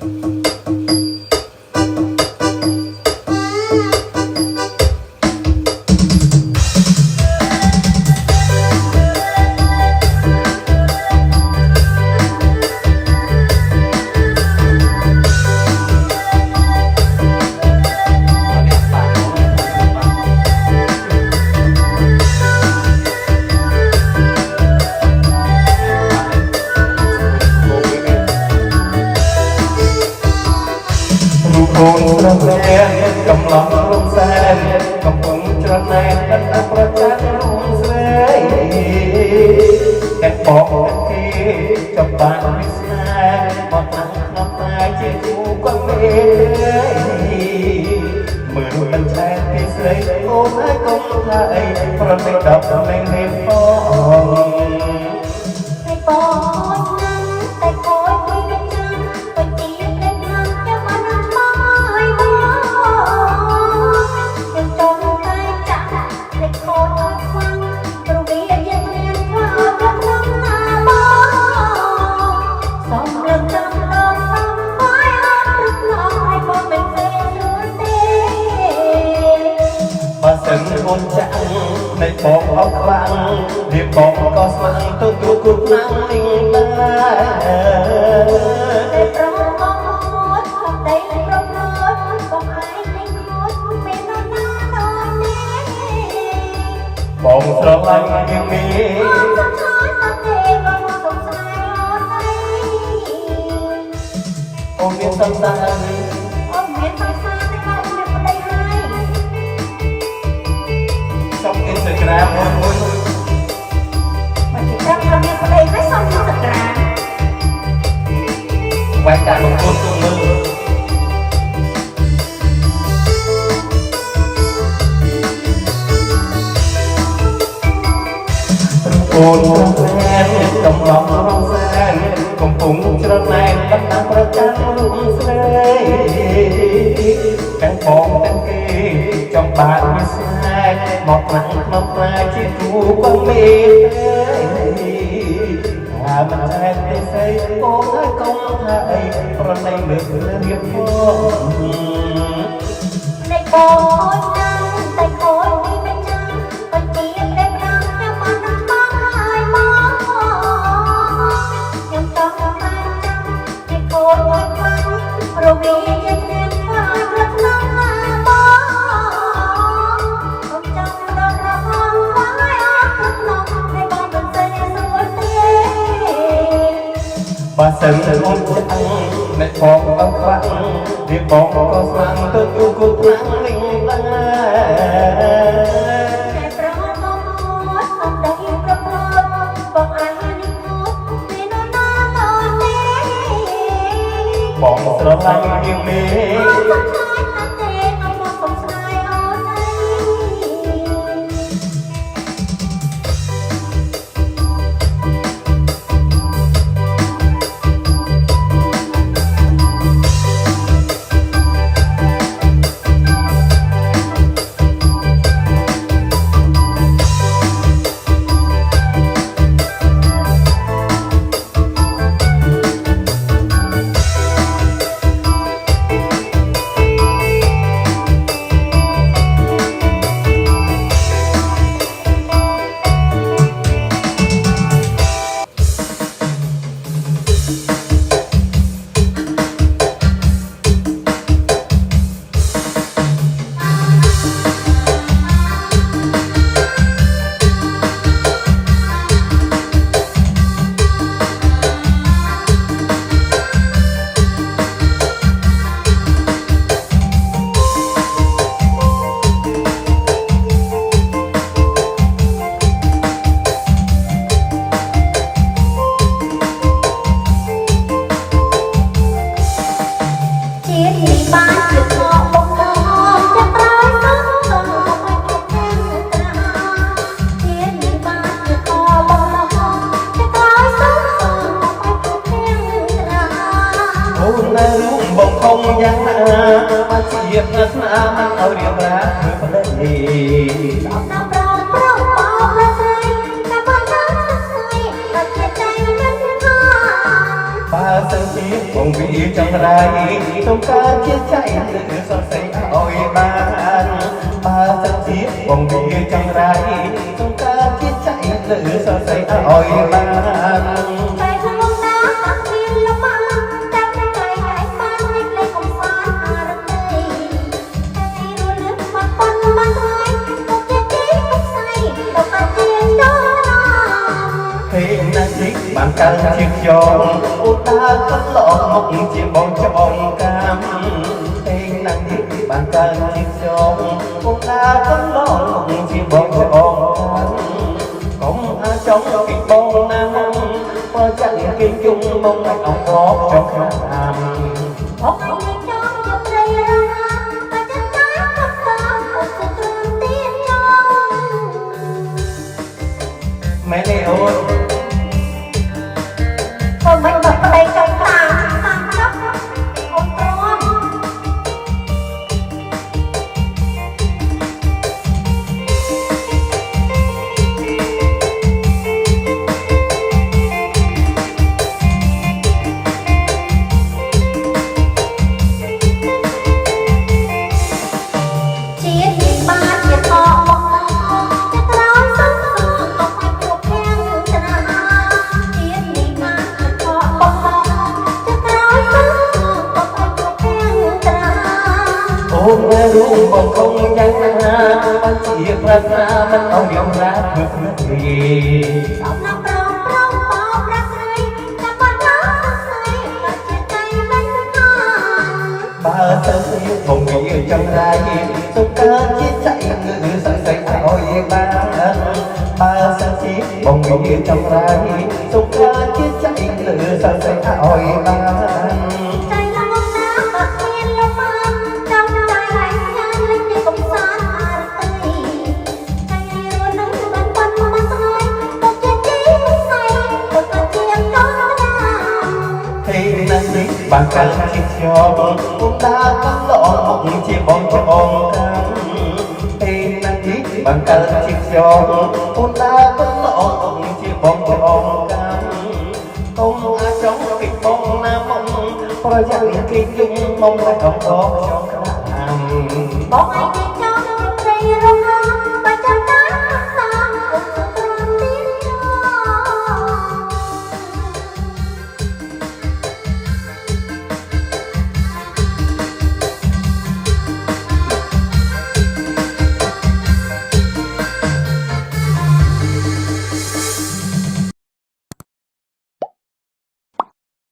ូនស្រស់ស្អាតកំឡោះរំសានកំពុងច្រណែនដល់ប្រចាំរូបស្រីតែបកគេចាប់បានវិសាមកតាំងក្នុងតាជាគូគាត់មេមើលមិនឆែកពីស្រីអូនហើយកុំថាអីប្រតិដល់លេងលេងផងให้ปอนนั้นแต่คอยคุยกันจังก็จีบเล่นทางจะมาทำไมบ้างยังจงใจจังแต่คอยฟังกระเวียนยังเรียนว่ารักน้ำหน้าบ้างสองเรื่องจำลองทำไว้รักน้องให้บอกเป็นเพื่อนรู้เต้បើសិនអូនចាក់នៃបងអត់ខ្លាំងរៀបបងក៏ស្មានទៅគ្រូគ្រប់ណាំងវិញដែរតែប្រងមកហត់ខំដៃប្រងរត់បងឯងមិនខត់ពេលនរណាដល់នេះបងស្រឡាញ់យើងនេះបងចង់ឆ្លើយតាមទេបងសង្ស័យអូនឯងអូនមានសំសារអូនមានសំសារតែបងមានប្តីហើយtrong Instagram ôi ôi mà chỉ chắc làមានប្តីហើយសុំ Instagram quay cả một cuốn tương mơ ôn quen trong lòng rong sen cùng cùng cho này bắt taประจันรุ่งเสยcàng phong càng kỳ trong bàn như sai một nắng một mai chỉ thu quăng mê mình trai tê say cô gái công thay rồi này được nghiệp phong này bồi năng tay khối đi bên chân còn chỉ đêm nắng nhưng mà nắng bóng hai món nhưng trong mai trăng thì khối quay quanh rồi vì dân đêm hoa rất nắng bó còn trong đó là hoang vãi rất nóng hay bao mình say suốt thế bà sân ôn chẳng mẹ phong ốc vắng vì phong có sang tôi yêu cô nắng linh taแต่เพราะต้องหดต้องได้ประพฤติบอกอายให้หดไม่นอนนอนตอนนี้ បងស្រឡាញ់យើងនេះ បងសង្ស័យថាទេអមមកសង្ស័យអូនឯបងខំយ៉ាងណាមកជាតិស្នាមឲ្យរៀបរាធ្វើប្តីសំណាំប្រងប្រងបោកលើស្រីតែបងនៅស្រីដល់ជាใจមិនថាបើស ទៅជាបងវាចង្រៃต้องការជាចៃឬសរសៃឲ្យបានបើទៅជាបងវាចង្រៃต้องការជាចៃឬសរសៃឲ្យបានใจฉันลงน้ำตักเพียนละมาแต่ไม่ใจไหนฟ้าให้เลยของฟ้าหารักเลยให้รู้ลึกมันปนมันหายตกใจจีตกใส่ตกอาเจียนโดน เพลงนั้นสิបានកាន់ជាខ្យល់អូតាក៏ឡងមកជាបងច្បងកាមเพลងนั้นสิបានកាន់ជាខ្យល់អូតាក៏ឡងមកជាបងច្បងកាមកុំអាចង់ពីបងណាមកបើចាក់គេយំមកឲ្យអង្កកចង់ខាម អបអរចង់យកព្រៃរាតែចិត្តតាក៏ស្គាល់អត់ទៅទ្រាំទៀនចង់ មែនទេអូន thôi mình bật vào đây trong tạm chấp không có ជាតិបានជាតមកจะក្រោយសុំសុំទៅគ្រប់ខាងស្នាជាតិនេះបានជាតមកจะក្រោយសុំទៅគ្រប់ខាងស្នា អូនមិនรู้បងคงយ៉ាងណាបានជាប្រាថ្នាមិនអោយយំរាធ្វើព្រឹករី សំណាប់ប្រងប្រងបោប្រាក់ស្រីតែបាត់ណាស្រីបាត់ជាใจមិនខា បើទៅបងវាចង់រាយសុខកើតជាចៃឬសរសៃឲ្យបានបើសិនជាបងវាចង់រាយសុខកើតជាចៃឬសរសៃឲ្យបាន ใจละมุนน้ำบักเพียนละมาจำใจไหลงานเล่นในกบสารอารีใจรู้นึกมันปันมันตายตกใจจีไม่ใส่ตกกระเทียมก้อนดา ពេលណាស់នេះបានកាន់ជាខ្ញុំពុំតាក៏ឡងមកជាបងច្បងកាំពេលណាស់នេះបានកាន់ជាខ្ញុំពុំតាក៏ឡងមកជាបងច្បងកាំកុំអាចចង់ពីបងណាមកប្រយ័ត្នគេយំមកដល់អង្កកចង់ក្រាម บอกไอ้ที่เจ้าจะไปร้องไห้